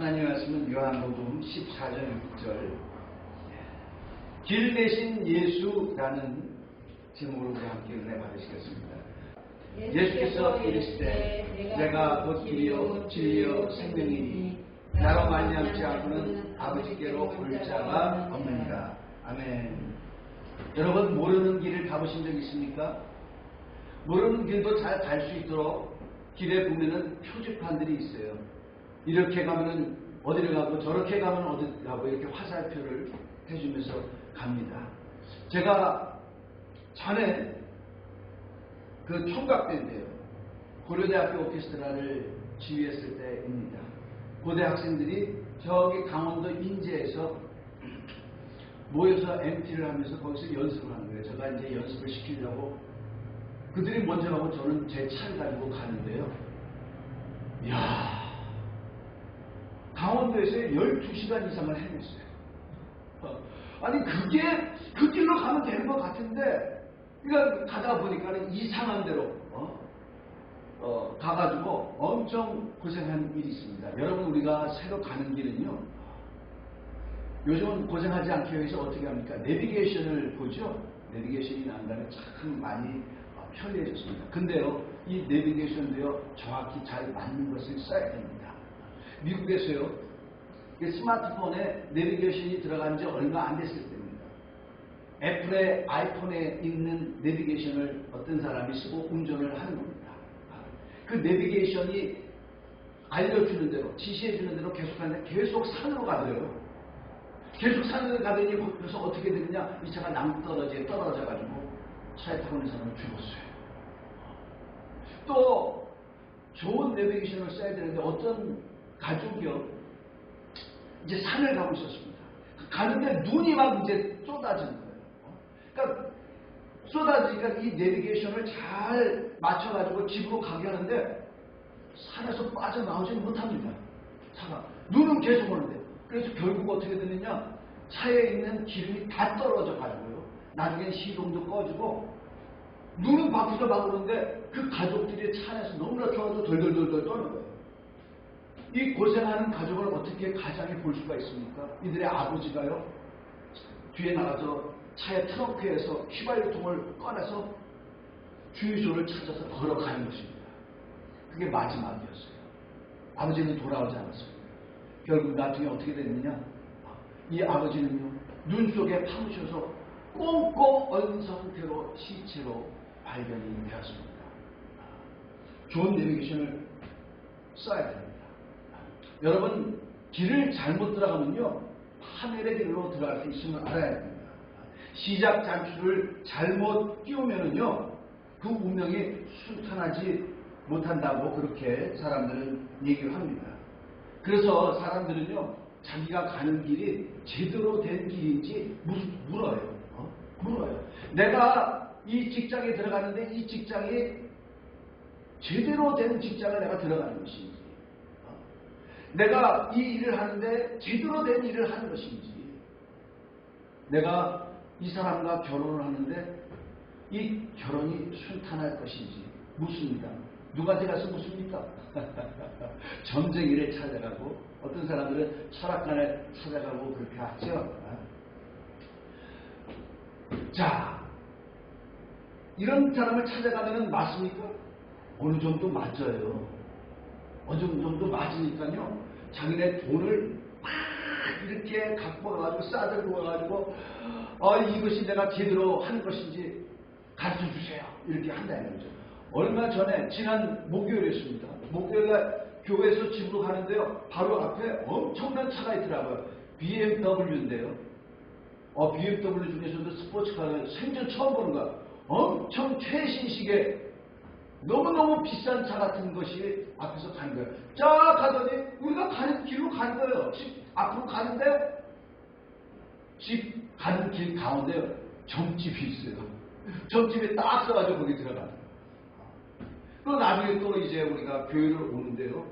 하나님의 말씀은 요한복음 14장 6절 길 대신 예수라는 제목으로 우리 함께 은혜 받으시겠습니다. 예수께서 이르시되 내가 곧 길이요 진리요 생명이니 나로 말미암지 않고는 아버지께로 올 자가 없느니라. 아멘. 여러분, 모르는 길을 가보신 적 있습니까? 모르는 길도 잘 갈 수 있도록 길에 보면은 표지판들이 있어요. 이렇게 가면은 어디를 가고 저렇게 가면 어디 가고 이렇게 화살표를 해주면서 갑니다. 제가 전에 그 총각대인데요. 고려대학교 오케스트라를 지휘했을 때입니다. 고대 학생들이 저기 강원도 인제에서 모여서 MT를 하면서 거기서 연습을 하는 거예요. 제가 이제 연습을 시키려고 그들이 먼저 가고 저는 제 차를 가지고 가는데요. 이야, 강원도에서 12시간 이상을 헤맸어요. 아니 그게 그 길로 가면 되는 것 같은데 그러니까 가다 보니까는 이상한 데로 가가지고 엄청 고생한 일이 있습니다. 여러분, 우리가 새로 가는 길은요, 요즘은 고생하지 않기 위해서 어떻게 합니까? 내비게이션을 보죠. 내비게이션이 난 다음에 참 많이 편리해졌습니다. 근데요, 이 내비게이션도요, 정확히 잘 맞는 것을 써야 됩니다. 미국에서요, 스마트폰에 내비게이션이 들어간 지 얼마 안 됐을 때입니다. 애플의 아이폰에 있는 내비게이션을 어떤 사람이 쓰고 운전을 하는 겁니다. 그 내비게이션이 알려주는 대로, 지시해주는 대로 계속 하는데 계속 산으로 가더라고요. 계속 산으로 가더니 그래서 어떻게 되느냐, 이 차가 낭떠러지에 떨어져가지고 차에 타고 있는 사람은 죽었어요. 또 좋은 내비게이션을 써야 되는데 어떤 가족이요, 이제 산을 가고 있었습니다. 가는데 눈이 막 이제 쏟아지는 거예요. 그러니까 쏟아지니까 이 내비게이션을 잘 맞춰가지고 집으로 가게 하는데 산에서 빠져나오지는 못합니다. 차가. 눈은 계속 오는데. 그래서 결국 어떻게 되느냐, 차에 있는 기름이 다 떨어져 가지고요, 나중엔 시동도 꺼지고 눈은 밖에서 막 오는데 그 가족들이 차 안에서 너무나 좋아서 덜덜덜덜 떠는 거예요. 이 고생하는 가족을 어떻게 가장에 볼 수가 있습니까? 이들의 아버지가요, 뒤에 나가서 차의 트렁크에서 휘발유통을 꺼내서 주유소를 찾아서 걸어가는 것입니다. 그게 마지막이었어요. 아버지는 돌아오지 않았습니다. 결국 나중에 어떻게 됐느냐, 이 아버지는요, 눈 속에 파묻혀서 꽁꽁 얼은 상태로 시체로 발견이 되었습니다. 좋은 내비게이션을 써야 됩니다. 여러분, 길을 잘못 들어가면요, 파멸의 길로 들어갈 수 있음을 알아야 됩니다. 시작 단추를 잘못 끼우면은요, 그 운명이 순탄하지 못한다고 그렇게 사람들은 얘기를 합니다. 그래서 사람들은요, 자기가 가는 길이 제대로 된 길인지 물어요. 물어요. 내가 이 직장에 들어가는데 이 직장이 제대로 된 직장을 내가 들어가는 것인지, 내가 이 일을 하는데 제대로 된 일을 하는 것인지, 내가 이 사람과 결혼을 하는데 이 결혼이 순탄할 것인지 묻습니다. 누구한테 가서 묻습니까? 점쟁이를 찾아가고, 어떤 사람들은 철학관을 찾아가고 그렇게 하죠. 자, 이런 사람을 찾아가면 맞습니까? 어느 정도 맞아요. 어느 정도 맞으니까요, 자기네 돈을 막 이렇게 갖고 와가지고 싸들고 와가지고 이것이 내가 제대로 하는 것인지 가르쳐 주세요, 이렇게 한다는 거죠. 얼마 전에 지난 목요일이었습니다. 목요일날 교회에서 집으로 가는데요, 바로 앞에 엄청난 차가 있더라고요. BMW인데요. BMW 중에서도 스포츠카를 생전 처음 보는 거야. 엄청 최신식의 너무너무 비싼 차 같은 것이 앞에서 가는 거예요. 쫙 가더니 우리가 가는 길로 가는 거예요. 집 앞으로 가는데 집 가는 길 가운데 점집이 있어요. 점집에 딱 써가지고 거기 들어가는 거예요. 또 나중에 또 이제 우리가 교회를 오는데요,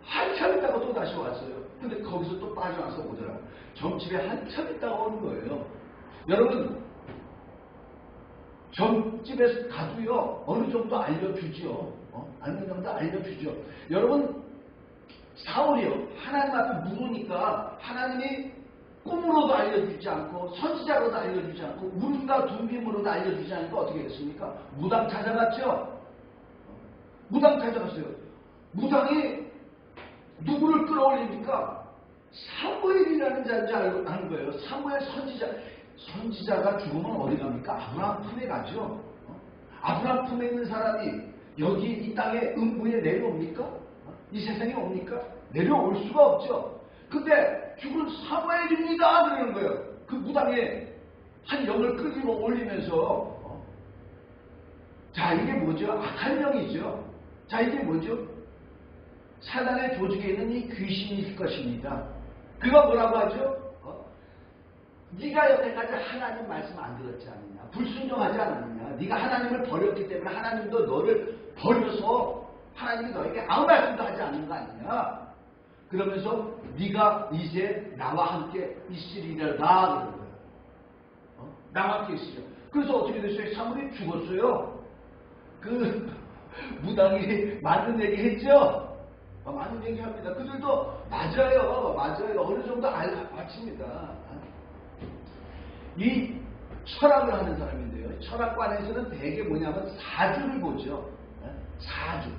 한참 있다가 또 다시 왔어요. 근데 거기서 또 빠져나서 오더라고요. 점집에 한참 있다가 오는 거예요. 여러분, 점집에 가도요, 어느 정도 알려주죠. 어느 정도 알려주죠. 여러분, 사울이요. 하나님 앞에 물으니까 하나님이 꿈으로도 알려주지 않고 선지자로도 알려주지 않고 우림과 둠빔으로도 알려주지 않고 어떻게 됐습니까? 무당 찾아갔죠. 무당 찾아갔어요. 무당이 누구를 끌어올립니까? 사무엘이라는 자인 줄 아는 거예요. 사무엘 선지자. 선지자가 죽으면 어디 갑니까? 아브라함 품에 가죠. 아브라함 품에 있는 사람이 여기 이 땅에 음부에 내려옵니까? 이 세상에 옵니까? 내려올 수가 없죠. 근데 죽은 사무엘입니다 그러는 거예요. 그 무당에 한 영을 끌고 올리면서 자, 이게 뭐죠? 악한 영이죠. 자, 이게 뭐죠? 사단의 조직에 있는 이 귀신일 것입니다. 그가 뭐라고 하죠? 네가 여태까지 하나님 말씀 안 들었지 않느냐? 불순종하지 않았느냐? 네가 하나님을 버렸기 때문에 하나님도 너를 버려서 하나님이 너에게 아무 말씀도 하지 않는 거 아니냐? 그러면서 네가 이제 나와 함께 있으리라 그러는 거예요. 나와 함께 있으리라. 그래서 어떻게 됐어요? 사무엘이 죽었어요. 그 무당이 맞는 얘기 했죠? 많은 얘기합니다. 그들도 맞아요. 어느 정도 맞춥니다. 이 철학을 하는 사람인데요. 철학관에서는 대개 뭐냐면 사주를 보죠. 사주.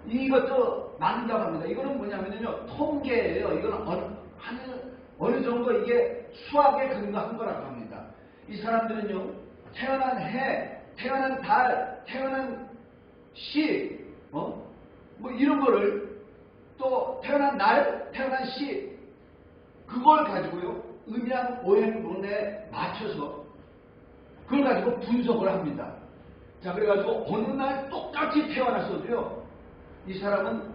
이것도 맞는다고 합니다. 이거는 뭐냐면요. 통계예요. 이거는 어느 정도 이게 수학에 근거한 거라고 합니다. 이 사람들은요. 태어난 해, 태어난 달, 태어난 시, 뭐 이런 거를 또 태어난 날, 태어난 시 그걸 가지고요. 음양 오행론에 맞춰서 그걸 가지고 분석을 합니다. 자, 그래가지고 어느 날 똑같이 태어났어도요. 이 사람은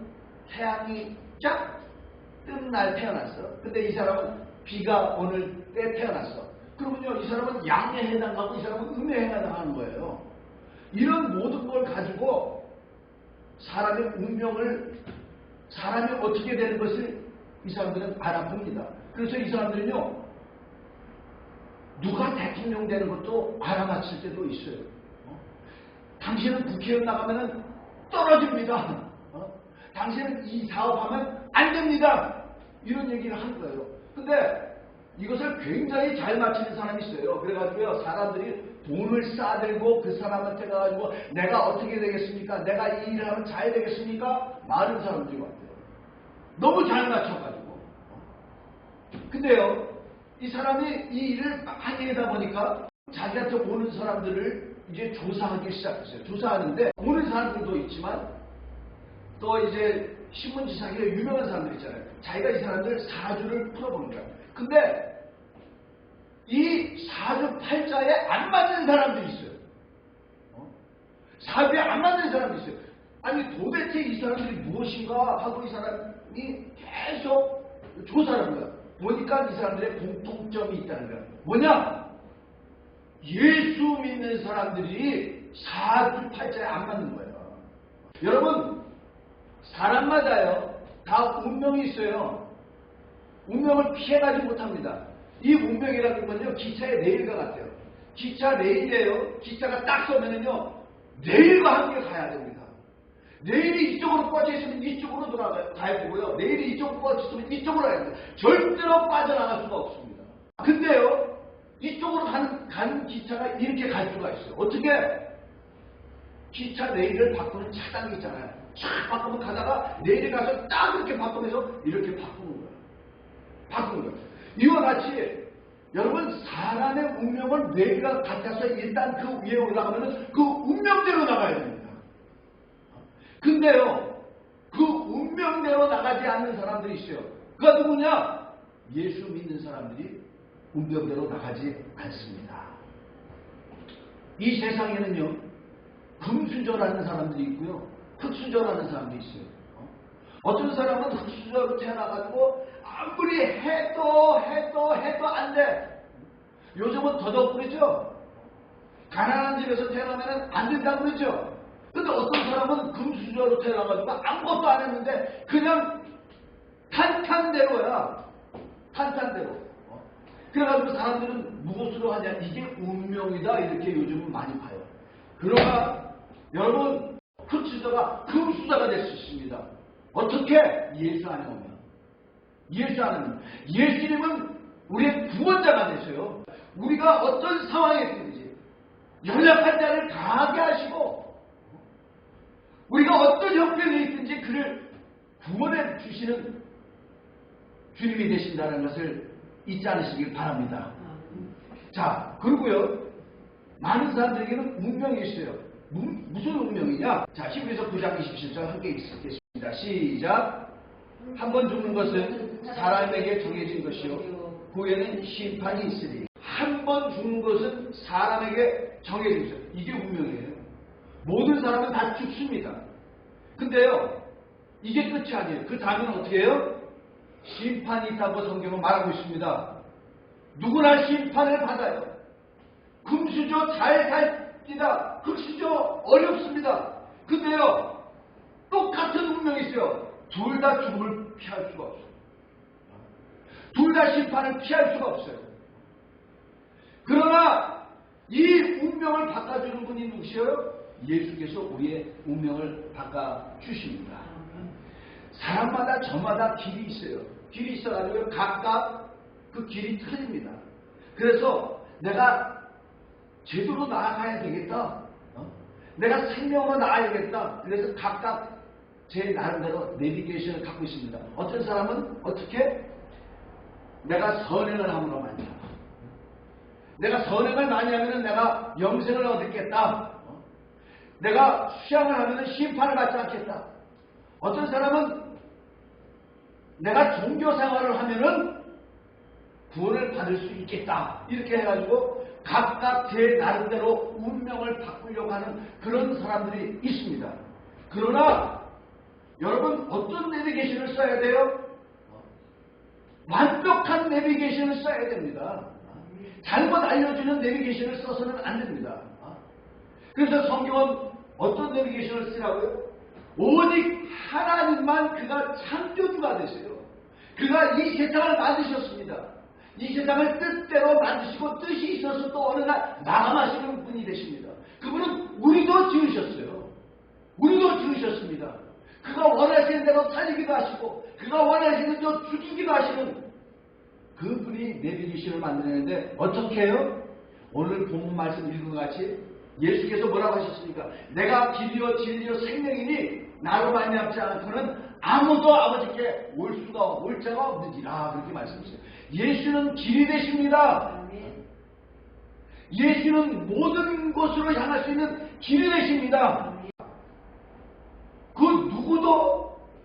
태양이 쫙 뜬 날 태어났어. 근데 이 사람은 비가 오는 때 태어났어. 그러면요. 이 사람은 양에 해당하고 이 사람은 음에 해당하는 거예요. 이런 모든 걸 가지고 사람의 운명을 사람이 어떻게 되는 것을 이 사람들은 알아봅니다. 그래서 이 사람들은요. 누가 대통령 되는 것도 알아맞힐 때도 있어요. 당신은 국회의원 나가면 떨어집니다. 당신은 이 사업하면 안 됩니다. 이런 얘기를 하는 거예요. 근데 이것을 굉장히 잘 맞히는 사람이 있어요. 그래가지고요. 사람들이 돈을 싸들고 그 사람한테 가가지고 내가 어떻게 되겠습니까? 내가 이 일을 하면 잘 되겠습니까? 많은 사람들이 왔대요. 너무 잘 맞춰가지고. 근데요. 이 사람이 이 일을 많이 하다 보니까 자기한테 오는 사람들을 이제 조사하기 시작했어요. 조사하는데 오는 사람들도 있지만 또 이제 신문지상에 유명한 사람들 있잖아요. 자기가 이 사람들 사주를 풀어보는 거야. 근데 이 사주 팔자에 안 맞는 사람들이 있어요. 사주에 안 맞는 사람들이 있어요. 아니 도대체 이 사람들이 무엇인가 하고 이 사람이 계속 조사를 한 거야. 보니까 이 사람들의 공통점이 있다는 거야. 뭐냐? 예수 믿는 사람들이 사주 팔자에 안 맞는 거예요. 여러분, 사람마다요, 다 운명이 있어요. 운명을 피해가지 못합니다. 이 운명이라는 건요, 기차의 레일과 같아요. 기차 레일이에요. 기차가 딱 서면은요, 레일과 함께 가야 됩니다. 레일이 이쪽으로 뻗쳐 있으면 이쪽으로 돌아가야 되고요. 레일이 이쪽으로 뻗쳐 있으면 이쪽으로 가야 됩니다. 절대로 빠져나갈 수가 없습니다. 근데요, 이쪽으로 가는 기차가 이렇게 갈 수가 있어요. 어떻게? 기차 레일을 바꾸는 차단이 있잖아요. 쫙 바꾸면 가다가 레일에 가서 딱 이렇게 바꾸면서 이렇게 바꾸는 거예요. 바꾸는 거예요. 이와 같이 여러분 사람의 운명을 레일과 같아서 일단 그 위에 올라가면 그 운명대로 나가야 됩니다. 근데요, 그 운명대로 나가지 않는 사람들이 있어요. 그가 누구냐? 예수 믿는 사람들이 운명대로 나가지 않습니다. 이 세상에는요, 금수저라는 사람들이 있고요, 흑수저라는 사람들이 있어요. 어떤 사람은 흑수저로 태어나가지고 아무리 해도 안 돼. 요즘은 더더욱 그러죠. 가난한 집에서 태어나면 안 된다고 그러죠. 근데 어떤 사람은 금수저로 태어나가지고 아무것도 안 했는데 그냥 탄탄대로야. 탄탄대로. 그래가지고 사람들은 무엇으로 하냐? 이게 운명이다. 이렇게 요즘은 많이 봐요. 그러나 여러분, 흑수저가 금수저가 될 수 있습니다. 어떻게? 예수 안에 오면. 예수 안에 오면. 예수님은 우리의 구원자가 되셔요. 우리가 어떤 상황에 있든지 연약한 자를 강하게 하시고 우리가 어떤 형편에 있든지 그를 구원해 주시는 주님이 되신다는 것을 잊지 않으시길 바랍니다. 자, 그리고요, 많은 사람들에게는 운명이 있어요. 무슨 운명이냐? 자, 히브리서 9장 27절 함께 읽겠습니다. 시작. 한 번 죽는 것은 사람에게 정해진 것이요 후에는 심판이 있으리. 한 번 죽는 것은 사람에게 정해진 것이요. 이게 운명이에요. 모든 사람은 다 죽습니다. 근데요, 이게 끝이 아니에요. 그 다음에는 어떻게 해요? 심판이 있다고 성경은 말하고 있습니다. 누구나 심판을 받아요. 금수저 잘 살기다. 금수저 어렵습니다. 근데요, 똑같은 운명이 있어요. 둘 다 죽음을 피할 수가 없어요. 둘 다 심판을 피할 수가 없어요. 그러나 이 운명을 바꿔주는 분이 누구시요? 예수께서 우리의 운명을 바꿔주십니다. 사람마다 저마다 길이 있어요. 길이 있어가지고 각각 그 길이 틀립니다. 그래서 내가 제대로 나아가야 되겠다. 내가 생명으로 나아야겠다. 그래서 각각 제 나름대로 내비게이션을 갖고 있습니다. 어떤 사람은 어떻게? 내가 선행을 함으로 많이 하고 내가 선행을 많이 하면 내가 영생을 얻겠다. 내가 수양을 하면 심판을 받지 않겠다. 어떤 사람은 내가 종교 생활을 하면은 구원을 받을 수 있겠다. 이렇게 해가지고 각각 제 나름대로 운명을 바꾸려고 하는 그런 사람들이 있습니다. 그러나 여러분 어떤 내비게이션을 써야 돼요? 완벽한 내비게이션을 써야 됩니다. 잘못 알려주는 내비게이션을 써서는 안 됩니다. 그래서 성경은 어떤 내비게이션을 쓰라고요? 오직 하나님만 그가 창조주가 되세요. 그가 이 세상을 만드셨습니다. 이 세상을 뜻대로 만드시고 뜻이 있어서 또 어느 날 마감하시는 분이 되십니다. 그분은 우리도 지으셨어요. 우리도 지으셨습니다. 그가 원하시는 대로 살리기도 하시고 그가 원하시는 대로 죽이기도 하시는 그분이 내비게이션을 만드는데 어떻게 해요? 오늘 본문 말씀 읽은 것 같이 예수께서 뭐라고 하셨습니까? 내가 길이요 진리요 생명이니 나로 말미암지 않고는 아무도 아버지께 올 자가 없느니라 그렇게 말씀하셨어요. 예수는 길이 되십니다. 예수는 모든 곳으로 향할 수 있는 길이 되십니다. 그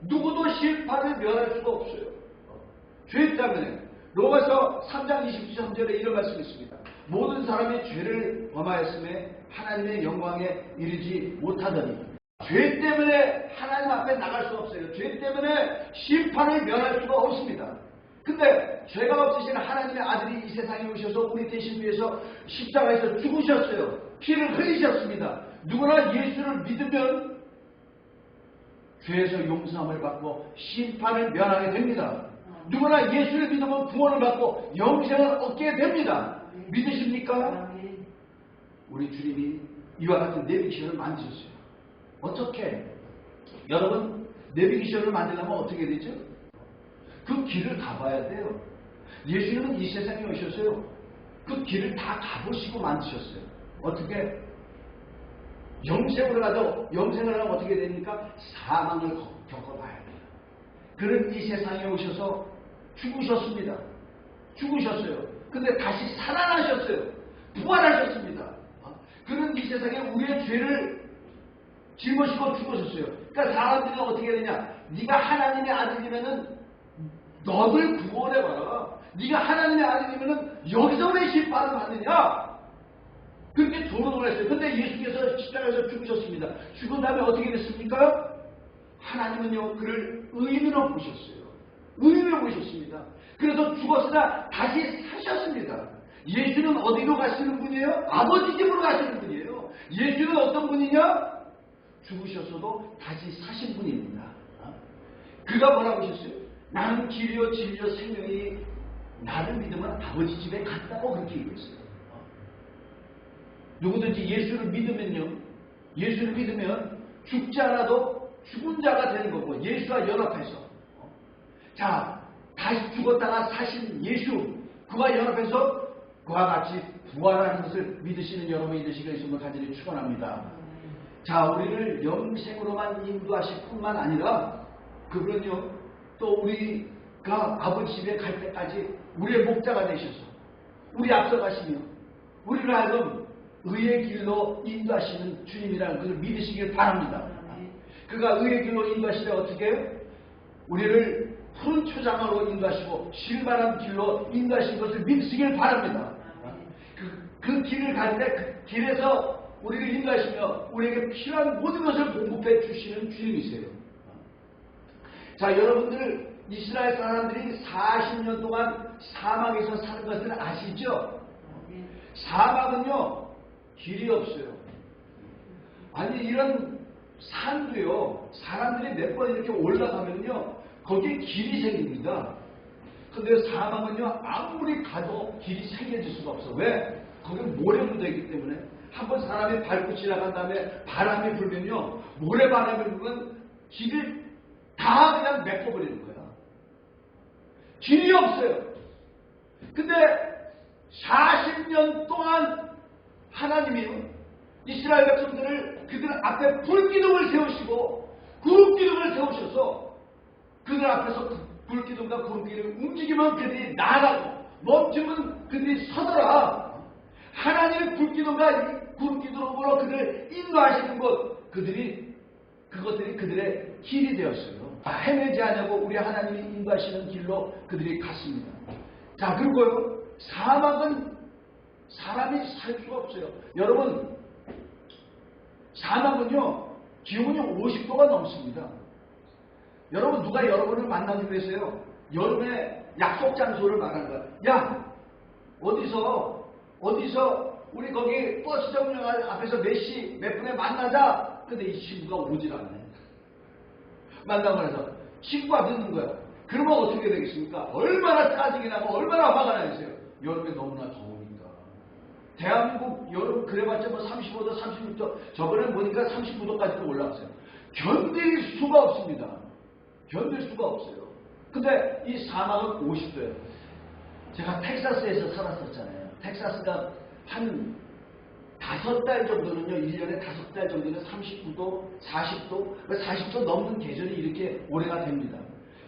누구도 심판을 면할 수가 없어요. 죄 때문에. 로마서 3장 23절에 이런 말씀이 있습니다. 모든 사람이 죄를 범하였음에 하나님의 영광에 이르지 못하더니 죄 때문에 하나님 앞에 나갈 수가 없어요. 죄 때문에 심판을 면할 수가 없습니다. 근데 죄가 없으신 하나님의 아들이 이 세상에 오셔서 우리 대신 위해서 십자가에서 죽으셨어요. 피를 흘리셨습니다. 누구나 예수를 믿으면 죄에서 용서함을 받고 심판을 면하게 됩니다. 누구나 예수를 믿으면 구원을 받고 영생을 얻게 됩니다. 믿으십니까? 우리 주님이 이와 같은 내비게이션을 만드셨어요. 어떻게? 여러분 내비게이션을 만들려면 어떻게 되죠? 그 길을 가봐야 돼요. 예수님은 이 세상에 오셨어요. 그 길을 다 가보시고 만드셨어요. 어떻게? 영생을 하면 어떻게 됩니까? 사망을 겪어봐야 돼요. 그는 이 세상에 오셔서 죽으셨습니다. 죽으셨어요. 근데 다시 살아나셨어요. 부활하셨습니다. 그는 이 세상에 우리의 죄를 짊어지고 죽으셨어요. 그러니까 사람들이 어떻게 해야 되냐? 네가 하나님의 아들이면은 너를 구원해봐라. 네가 하나님의 아들이면은 여기서 왜 심판을 받느냐? 그렇게 조롱을 했어요. 근데 예수께서 십자가에서 죽으셨습니다. 죽은 다음에 어떻게 됐습니까? 하나님은요, 그를 의인으로 보셨어요. 의인으로 보셨습니다. 그래서 죽었으나 다시 사셨습니다. 예수는 어디로 가시는 분이에요? 아버지 집으로 가시는 분이에요. 예수는 어떤 분이냐? 죽으셨어도 다시 사신 분입니다. 그가 뭐라고 하셨어요? 나는 길이요 진리요 생명이 나를 믿으면 아버지 집에 갔다고 그렇게 얘기했어요. 누구든지 예수를 믿으면 죽지 않아도 죽은 자가 되는 거고 예수와 연합해서 자 다시 죽었다가 사신 예수 그와 연합해서 그와 같이 부활하는 것을 믿으시는 여러분이 되시길 예수님을 간절히 축원합니다. 자 우리를 영생으로만 인도하실 뿐만 아니라 그분은요 또 우리가 아버지 집에 갈 때까지 우리의 목자가 되셔서 우리 앞서가시며 우리를 하여금 의의 길로 인도하시는 주님이라는 것을 믿으시길 바랍니다. 그가 의의 길로 인도하시되 어떻게 해요? 우리를 푸른 초장으로 인도하시고 실만한 길로 인도하신 것을 믿으시길 바랍니다. 그 길을 갈 때 그 길에서 우리를 인도하시며 우리에게 필요한 모든 것을 공급해 주시는 주님이세요. 자 여러분들 이스라엘 사람들이 40년 동안 사막에서 사는 것을 아시죠? 사막은요 길이 없어요. 아니 이런 산도요 사람들이 몇 번 이렇게 올라가면요 거기에 길이 생깁니다. 근데 사막은요 아무리 가도 길이 생겨질 수가 없어. 왜? 거기는 모래 묻어 있기 때문에 한번 사람이 밟고 지나간 다음에 바람이 불면요 모래바람이 불면 길을 다 그냥 메꿔버리는 거야. 길이 없어요. 근데 40년 동안 하나님이요 이스라엘 백성들을 그들 앞에 불기둥을 세우시고 구름기둥을 세우셔서 그들 앞에서 그 불기둥과 구름기둥이 움직이면 그들이 나가고 멈추면 그들이 서더라. 하나님의 불기둥과 구름기둥으로 그들을 인도하시는 것 그것들이 그들의 길이 되었어요. 헤매지 않냐고 우리 하나님이 인도하시는 길로 그들이 갔습니다. 자 그리고요 사막은 사람이 살 수가 없어요. 여러분 사막은요 기온이 50도가 넘습니다. 여러분 누가 여러분을 만나기 위해서요 여름에 약속 장소를 말하는 거야. 야 어디서 우리 거기 버스 정류장 앞에서 몇 시 몇 분에 만나자. 근데 이 친구가 오질 않네. 만나고 나서 친구가 늦는 거야. 그러면 어떻게 되겠습니까? 얼마나 짜증이 나고 얼마나 화가 나겠어요. 여름에 너무나 더우니까. 대한민국 여름 그래봤자 뭐 35도 36도 저번에 보니까 39도까지도 올라왔어요. 견딜 수가 없습니다. 견딜 수가 없어요. 근데 이 사막은 50도예요. 제가 텍사스에서 살았었잖아요. 텍사스가 한 5달 정도는요, 1년에 5달 정도는 39도, 40도, 40도 넘는 계절이 이렇게 오래가 됩니다.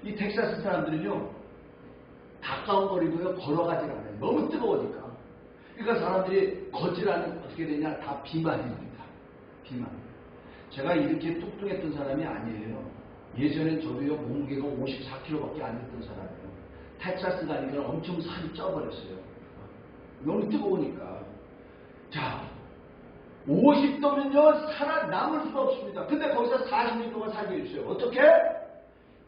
이 텍사스 사람들은요, 가까운 거리도요, 걸어가질 않아요. 너무 뜨거우니까. 그러니까 사람들이 걷질하면 어떻게 되냐, 다 비만입니다. 비만. 제가 이렇게 뚱뚱했던 사람이 아니에요. 예전엔 저도요, 몸무게가 54kg밖에 안 됐던 사람이에요. 텍사스 가니까 엄청 살이 쪄버렸어요. 너무 뜨거우니까. 자, 50도면요 살아남을 수가 없습니다. 근데 거기서 40년 동안 살게 해주세요. 어떻게?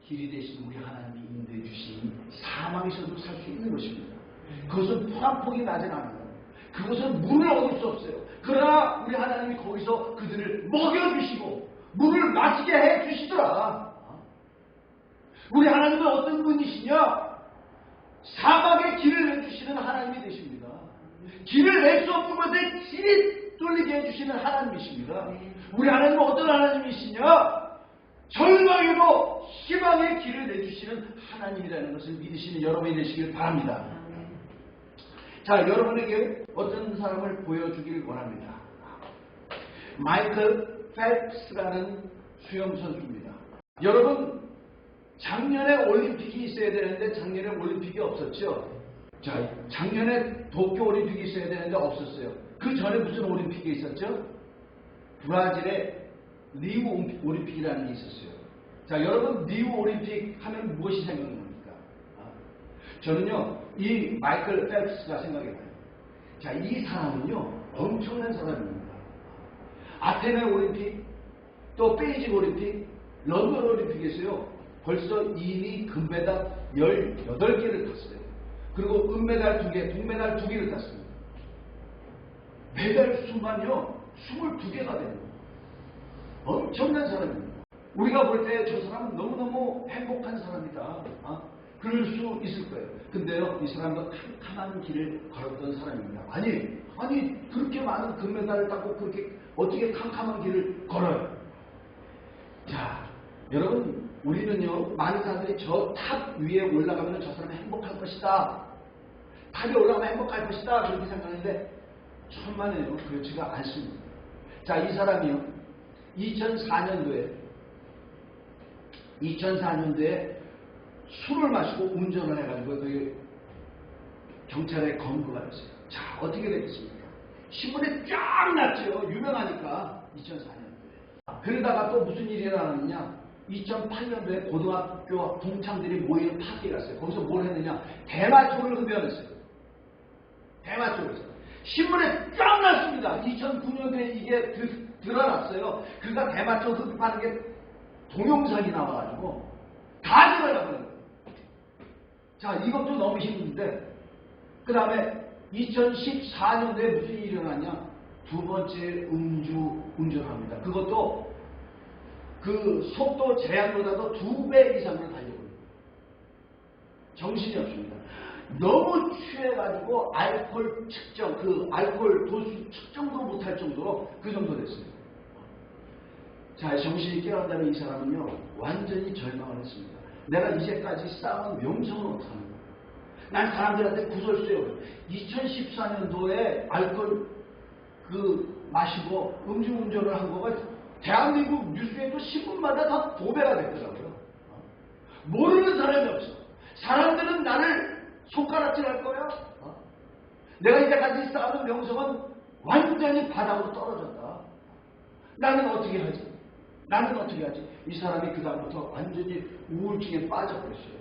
길이 되신 우리 하나님이 인도해 주신 사막에서도 살 수 있는 것입니다. 그것은 포항폭이 나진 않아요. 그것은 물을 얻을 수 없어요. 그러나 우리 하나님이 거기서 그들을 먹여주시고 물을 마시게 해주시더라. 우리 하나님은 어떤 분이시냐? 사막에 길을 내주시는 하나님이 되십니다. 길을 낼 수 없는 것에 길이 뚫리게 해주시는 하나님이십니다. 우리 하나님은 어떤 하나님이시냐? 절망에도 희망의 길을 내주시는 하나님이라는 것을 믿으시는 여러분이 되시길 바랍니다. 자, 여러분에게 어떤 사람을 보여주길 원합니다. 마이클 펠프스라는 수영선수입니다. 여러분, 작년에 올림픽이 있어야 되는데 작년에 올림픽이 없었죠. 자, 작년에 도쿄올림픽이 있어야 되는데 없었어요. 그 전에 무슨 올림픽이 있었죠? 브라질의 리우 올림픽이라는 게 있었어요. 자, 여러분 리우 올림픽 하면 무엇이 생각납니까? 저는요, 이 마이클 펠프스가 생각이 나요. 자, 이 사람은요, 엄청난 사람입니다. 아테네 올림픽, 또 베이징 올림픽, 런던 올림픽에서요, 벌써 이미 금메달 18개를 땄어요. 그리고 은메달 2개, 동메달 2개를 땄습니다. 메달 수만요 22개가 됩니다. 엄청난 사람입니다. 우리가 볼 때 저 사람은 너무너무 행복한 사람이다. 그럴 수 있을 거예요. 근데요, 이 사람도 캄캄한 길을 걸었던 사람입니다. 아니 그렇게 많은 금메달을 따고 그렇게 어떻게 캄캄한 길을 걸어요? 자, 여러분, 우리는요, 많은 사람들이 저 탑 위에 올라가면 저 사람이 행복할 것이다. 탑에 올라가면 행복할 것이다. 그렇게 생각하는데, 천만에요. 그렇지가 않습니다. 자, 이 사람이요, 2004년도에 술을 마시고 운전을 해가지고 거기 경찰에 검거가 됐어요. 자, 어떻게 되겠습니까? 신문에 쫙 났죠. 유명하니까. 2004년도에. 그러다가 또 무슨 일이 일어났느냐? 2008년도에 고등학교 동창들이 모이는 파티가 있어요. 거기서 뭘 했느냐? 대마초를 흡연했어요. 대마초를. 신문에 쫙 났습니다. 2009년도에 이게 드러났어요. 그가 대마초 흡입하는 게 동영상이 나와가지고 다 드러나버린 거예요. 자, 이것도 너무 힘든데, 그 다음에 2014년도에 무슨 일이 일어났냐? 두 번째 음주 운전을 합니다. 그것도 그 속도 제한보다도 2배 이상을 달려버립니다. 정신이 없습니다. 너무 취해가지고 알코올 측정, 그 알코올 도수 측정도 못할 정도로 그 정도 됐어요. 자, 정신이 깨어난 다음에 이 사람은요, 완전히 절망을 했습니다. 내가 이제까지 쌓은 명성은 어떡하는 거야? 난 사람들한테 구설수요. 2014년도에 알코올 마시고 음주운전을 한 거가 대한민국 뉴스에도 신문마다 다 도배가 됐더라고요. 모르는 사람이 없어. 사람들은 나를 손가락질할 거야. 내가 이제까지 쌓은 명성은 완전히 바닥으로 떨어졌다. 나는 어떻게 하지? 이 사람이 그 다음부터 완전히 우울증에 빠져버렸어요.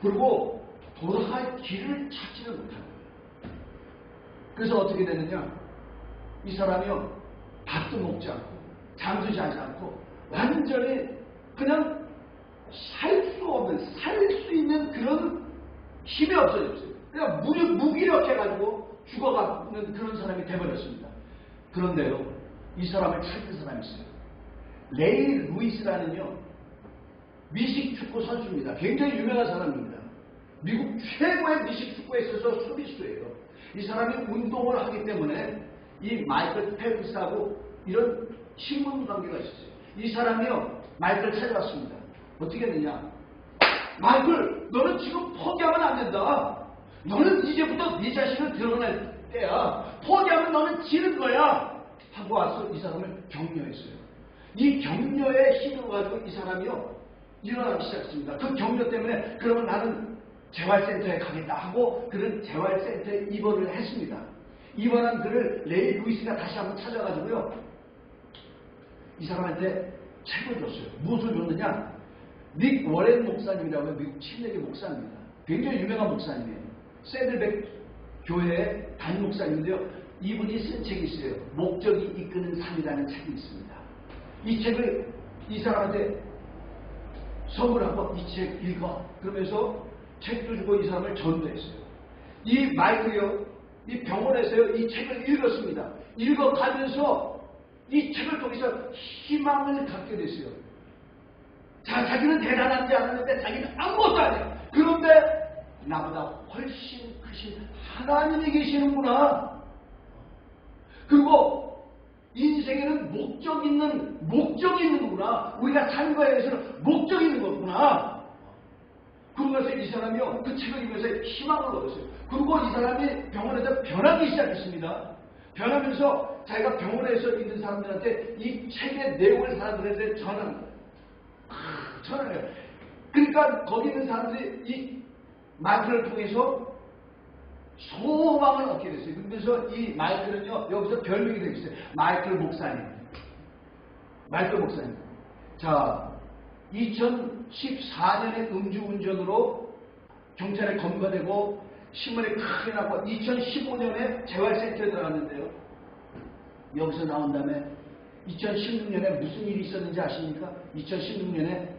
그리고 돌아갈 길을 찾지를 못하는 거예요. 그래서 어떻게 되느냐? 이 사람이요, 밥도 먹지 않고 잠도 자지 않고 완전히 그냥 살 수 있는 그런 힘이 없어졌어요. 그냥 무기력해가지고 죽어가는 그런 사람이 돼버렸습니다. 그런데요, 이 사람을 찾는 사람이 있어요. 레이 루이스라는요, 미식축구 선수입니다. 굉장히 유명한 사람입니다. 미국 최고의 미식축구에 있어서 수비수예요. 이 사람이 운동을 하기 때문에 이 마이클 펠프스하고 이런 친분 관계가 있었어요. 이 사람이요, 마이클을 찾아왔습니다. 어떻게 했느냐? 마이클, 너는 지금 포기하면 안 된다. 너는 이제부터 네 자신을 드러낼 때야. 포기하면 너는 지는 거야. 하고 와서 이 사람을 격려했어요. 이 격려의 힘을 가지고 이 사람이요, 일어나기 시작했습니다. 그 격려 때문에 그러면 나는 재활센터에 가겠다 하고 그런 재활센터에 입원을 했습니다. 입원한 그를 레이 루이스가 다시 한번 찾아가지고요, 이 사람한테 책을 줬어요. 무엇을 줬느냐? 닉 워렌 목사님이라고 미국 침례교 목사입니다. 굉장히 유명한 목사님이에요. 샌들백 교회의 담임 목사님인데요. 이분이 쓴 책이 있어요. 목적이 이끄는 삶이라는 책이 있습니다. 이 책을 이 사람한테 선물하고 이 책 읽어. 그러면서 책도 주고 이 사람을 전도했어요. 이 마이클이요, 이 병원에서요, 이 책을 읽었습니다. 읽어가면서 이 책을 통해서 희망을 갖게 됐어요. 자, 자기는 대단하지 않았는데 자기는 아무것도 아니야. 그런데 나보다 훨씬 크신 하나님이 계시는구나. 그리고 인생에는 목적이 있는 거구나. 우리가 사는 거에 대해서는 목적이 있는 거구나. 그러면서 이 사람이요, 그 책을 읽으면서 희망을 얻었어요. 그리고 이 사람이 병원에서 변하기 시작했습니다. 변하면서 자기가 병원에서 있는 사람들한테 이 책의 내용을 사람들한테 전하는 거예요. 전하는 거예요. 그러니까 거기 있는 사람들이 이 마이클을 통해서 소망을 얻게 됐어요. 그래서 이 마이클은요, 여기서 별명이 되겠어요. 마이클 목사님. 자, 2014년에 음주운전으로 경찰에 검거되고 신문에 크게 나고 2015년에 재활센터에 들어갔는데요. 여기서 나온 다음에 2016년에 무슨 일이 있었는지 아십니까? 2016년에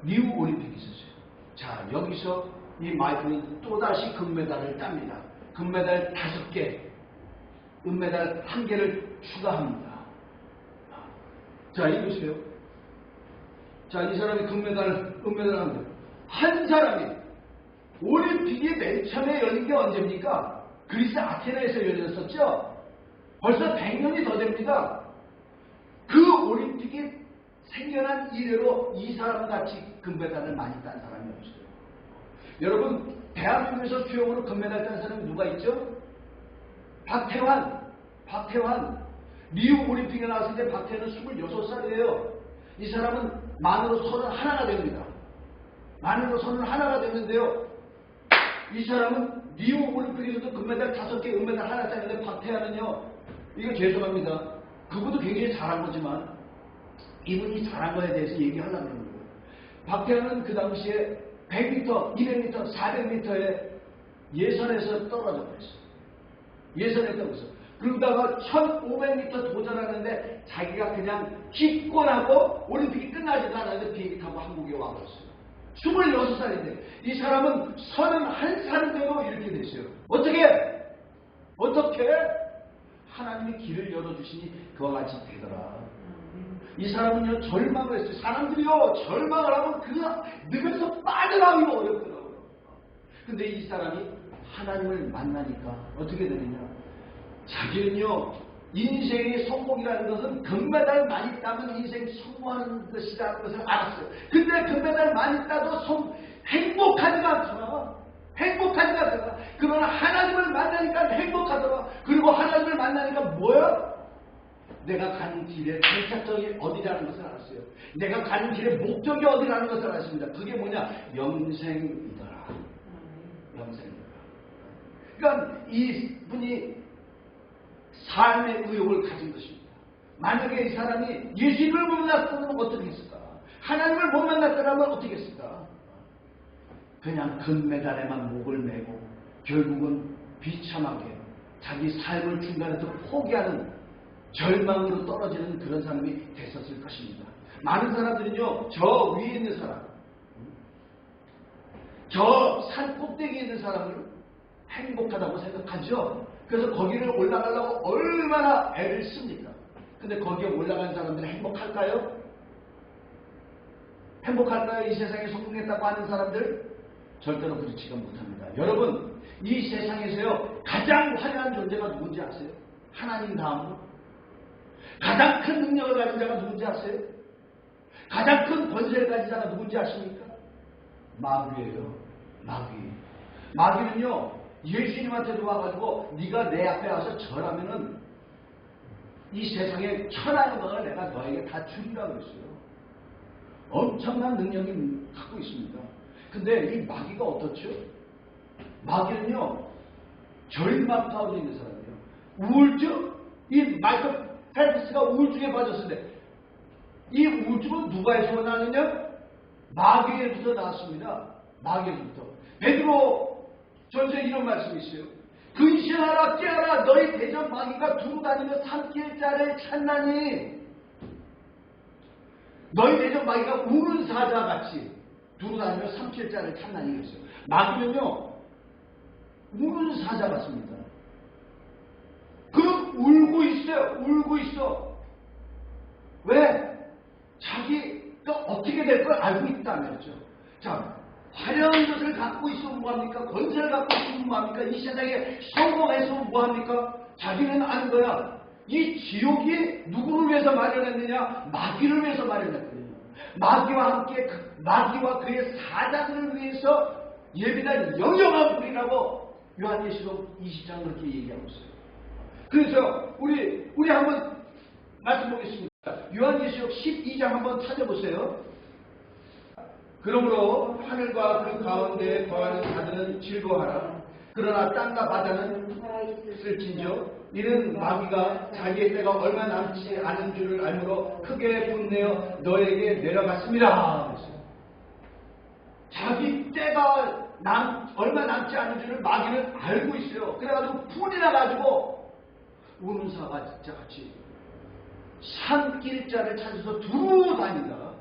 미국 올림픽이 있었어요. 자, 여기서 이 마이클은 또다시 금메달을 땁니다. 금메달 5개, 은메달 1개를 추가합니다. 자, 이보세요. 자, 이 사람이 금메달, 은메달 합니다. 한 사람이 올림픽이 맨 처음에 열린 게 언제입니까? 그리스 아테네에서 열렸었죠? 벌써 100년이 더 됩니다. 그 올림픽이 생겨난 이래로 이 사람같이 금메달을 많이 딴 사람이 없어요. 여러분, 대한민국에서 수영으로 금메달 딴 사람이 누가 있죠? 박태환. 리우 올림픽에 나왔을 때 박태환은 26살이에요. 이 사람은 만으로 31가 됩니다. 만으로 31가 됐는데요. 이 사람은 리우 올림픽에서도 금메달 5개, 은메달 하나 땄는데 박태환은요, 이거 죄송합니다. 그분도 굉장히 잘한 거지만 이분이 잘한 거에 대해서 얘기하려고 그러는 거예요. 박태환은 그 당시에 100m, 200m, 400m에 예선에서 떨어져 버렸어요. 예선에 떨어졌어요. 그러다가 1500m 도전하는데 자기가 그냥 기권하고 올림픽이 끝나지도 않았는데 비행기 타고 한국에 와버렸어요. 26살인데 이 사람은 31살인데도 이렇게 됐어요. 어떻게? 하나님이 길을 열어주시니 그와 같이 되더라. 이 사람은요, 절망을 했어요. 사람들이요, 절망을 하면 그 늪에서 빠져나오기 어렵더라고요. 근데 이 사람이 하나님을 만나니까 어떻게 되느냐? 자기는요, 인생의 성공이라는 것은 금메달 많이 따면 인생 성공하는 것이라는 것을 알았어요. 근데 금메달 많이 따도 행복하지가 않더라. 그러나 하나님을 만나니까 행복하더라. 그리고 하나님을 만나니까 뭐야? 내가 가는 길의 결착점이 어디라는 것을 알았어요. 내가 가는 길의 목적이 어디라는 것을 알았습니다. 그게 뭐냐? 영생이더라. 영생이더라. 그러니까 이분이 삶의 의욕을 가진 것입니다. 만약에 이 사람이 예수님을 못 만났다면 어떻게 했을까? 하나님을 못 만났다면 어떻게 했을까? 그냥 금메달에만 목을 메고 결국은 비참하게 자기 삶을 중간에서 포기하는 절망으로 떨어지는 그런 사람이 됐었을 것입니다. 많은 사람들은요, 저 위에 있는 사람, 저 산 꼭대기에 있는 사람을 행복하다고 생각하죠. 그래서 거기를 올라가려고 얼마나 애를 씁니까? 근데 거기에 올라간 사람들은 행복할까요? 이 세상에 성공했다고 하는 사람들? 절대로 그렇지가 못합니다. 여러분, 이 세상에서요, 가장 화려한 존재가 누군지 아세요? 하나님 다음으로. 가장 큰 능력을 가진 자가 누군지 아세요? 가장 큰 권세를 가진 자가 누군지 아십니까? 마귀예요. 마귀는요, 예수님한테도 와가지고 네가 내 앞에 와서 절하면은 이 세상의 천하 영광을 내가 너에게 다 주리라고 했어요. 엄청난 능력이 갖고 있습니다. 근데 이 마귀가 어떻죠? 마귀는요, 절망 가운데 있는 사람이에요. 우울증? 이 마이클 펠프스가 우울증에 빠졌는데 이 우울증은 누가 해서 나느냐? 마귀에부터 나왔습니다. 마귀에부터. 베드로 전서에 이런 말씀이 있어요. 근신하라 깨어라 너희 대적 마귀가 두루 다니며 삼킬자를 찾나니. 너희 대적 마귀가 우는 사자같이 두루 다니며 삼킬자를 찾나니 그랬어요. 마귀는요, 우는 사자 같습니다. 울고 있어. 왜? 자기가 어떻게 될 걸 알고 있다는 거죠. 자, 화려한 것을 갖고 있으면 뭐합니까? 권세를 갖고 있으면 뭐합니까? 이 세상에 성공했으면 뭐합니까? 자기는 아는 거야. 이 지옥이 누구를 위해서 마련했느냐? 마귀를 위해서 마련했거든요. 마귀와 그의 사자들을 위해서 예비된 영영한 불이라고 요한계시록 20장 그렇게 얘기하고 있어요. 그래서 우리 한번 말씀 보겠습니다. 요한계시록 12장 한번 찾아보세요. 그러므로 하늘과 그 가운데 거하는 자들은 즐거워하라. 그러나 땅과 바다는 쓸진저 이는 마귀가 자기의 때가 얼마 남지 않은 줄을 알므로 크게 분내어 너에게 내려갔습니다. 자기 때가 얼마 남지 않은 줄을 마귀는 알고 있어요. 그래가지고 분이 나가지고 우는 사가 진짜 같이 산길자를 찾아서 두루 다닌다.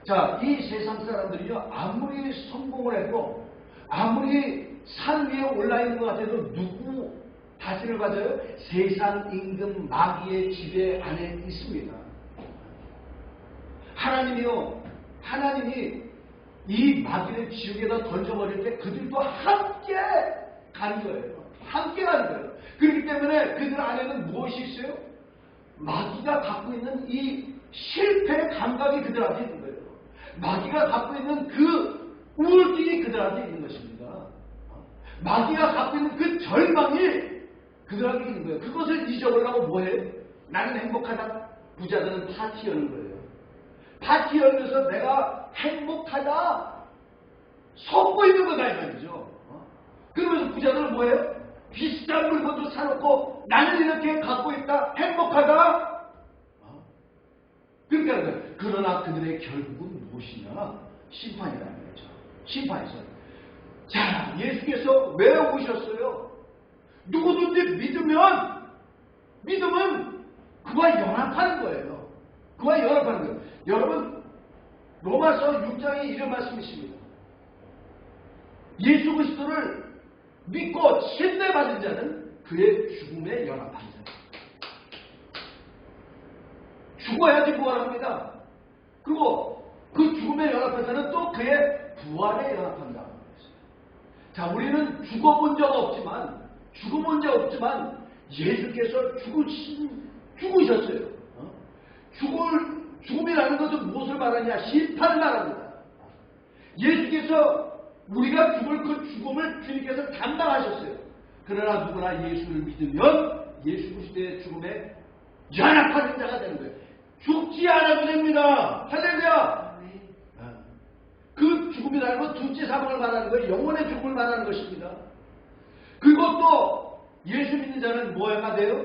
자, 이 세상 사람들이요, 아무리 성공을 해도 아무리 산 위에 올라있는 것 같아도 누구 자신을 가져요? 세상 임금 마귀의 지배 안에 있습니다. 하나님이 이 마귀를 지옥에다 던져버릴 때 그들도 함께 가는 거예요. 그렇기 때문에 그들 안에는 무엇이 있어요? 마귀가 갖고 있는 이 실패의 감각이 그들한테 있는 거예요. 마귀가 갖고 있는 그 우울증이 그들한테 있는 것입니다. 마귀가 갖고 있는 그 절망이 그들한테 있는 거예요. 그것을 잊어버리려고 뭐해? 나는 행복하다. 부자들은 파티 여는 거예요. 파티 열면서 내가 행복하다 선보이는 거다 이 말이죠. 그러면서 부자들은 뭐예요? 비싼 물건도 사놓고 나는 이렇게 갖고 있다 행복하다. 그렇게 하는 거예요. 그러나 그들의 결국은 무엇이냐? 심판이라는 거죠. 심판이죠. 자, 예수께서 왜 오셨어요? 누구든지 믿음은 그와 연합하는 거예요. 그와 연합하는 거예요. 여러분, 로마서 6장에 이런 말씀이 있습니다. 예수 그리스도를 믿고 침례받은 자는 그의 죽음에 연합한 자. 죽어야지 부활합니다. 그리고 그 죽음에 연합한 자는 또 그의 부활에 연합한다. 자, 우리는 죽어본 적 없지만 예수께서 죽으셨어요. 죽음이라는 것은 무엇을 말하냐? 심판을 말합니다. 예수께서 우리가 죽을 그 죽음을 주님께서 담당하셨어요. 그러나 누구나 예수를 믿으면 예수 그리스도의 죽음에 연합하는 자가 되는 거예요. 죽지 않아도 됩니다. 할렐루야. 그 죽음이라는 건 둘째 사망을 말하는 거예요. 영혼의 죽음을 말하는 것입니다. 그것도 예수 믿는 자는 뭐가 돼요?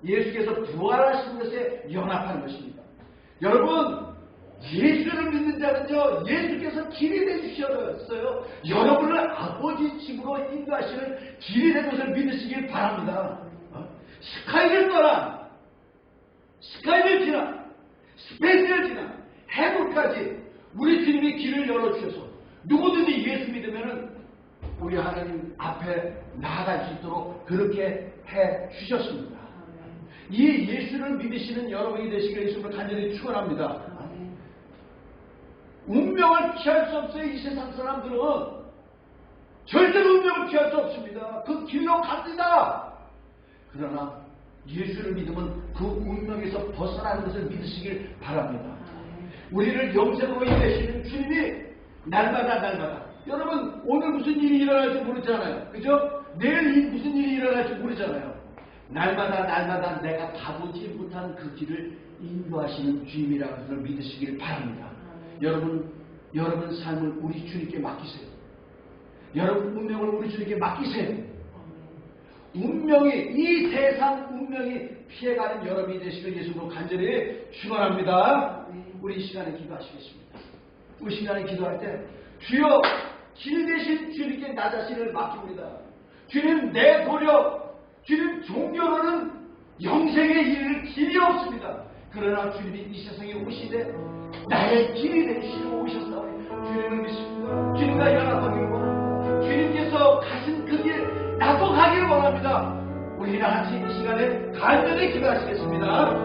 예수께서 부활하신 것에 연합하는 것입니다. 여러분, 예수를 믿는 자는요, 예수께서 길이 되주셨어요. 여러분을 아버지 집으로 인도하시는 길이 된 것을 믿으시길 바랍니다. 스카이를 떠나, 스카이를 지나, 스페이스를 지나, 해물까지 우리 주님이 길을 열어주셔서 누구든지 예수 믿으면은 우리 하나님 앞에 나아갈 수 있도록 그렇게 해 주셨습니다. 이 예수를 믿으시는 여러분이 되시길 예수님을 간절히 축원합니다. 운명을 피할 수 없어요. 이 세상 사람들은 절대로 운명을 피할 수 없습니다. 그 길로 갑니다. 그러나 예수를 믿으면 그 운명에서 벗어나는 것을 믿으시길 바랍니다. 우리를 영생으로 인도하시는 주님이 날마다 여러분, 오늘 무슨 일이 일어날지 모르잖아요. 그죠? 내일 무슨 일이 일어날지 모르잖아요. 날마다 내가 가보지 못한 그 길을 인도하시는 주님이라는 것을 믿으시길 바랍니다. 여러분 삶을 우리 주님께 맡기세요. 여러분 운명을 우리 주님께 맡기세요. 운명이, 이 세상 운명이 피해가는 여러분이 되시길 예수로 간절히 축원합니다. 우리 이 시간에 기도하시겠습니다. 우리 시간에 기도할 때 주여, 길 대신 주님께 나 자신을 맡깁니다. 주님, 내 도력, 주님 종교로는 영생에 이를 길이 없습니다. 그러나 주님이 이 세상에 오시되 나의 길이 되시고 오셨사오니 주님을 믿습니다. 주님과 연합하기를 원합니다. 주님께서 가신 그 길 나도 가기를 원합니다. 우리 다 같이 이 시간에 간절히 기도하시겠습니다.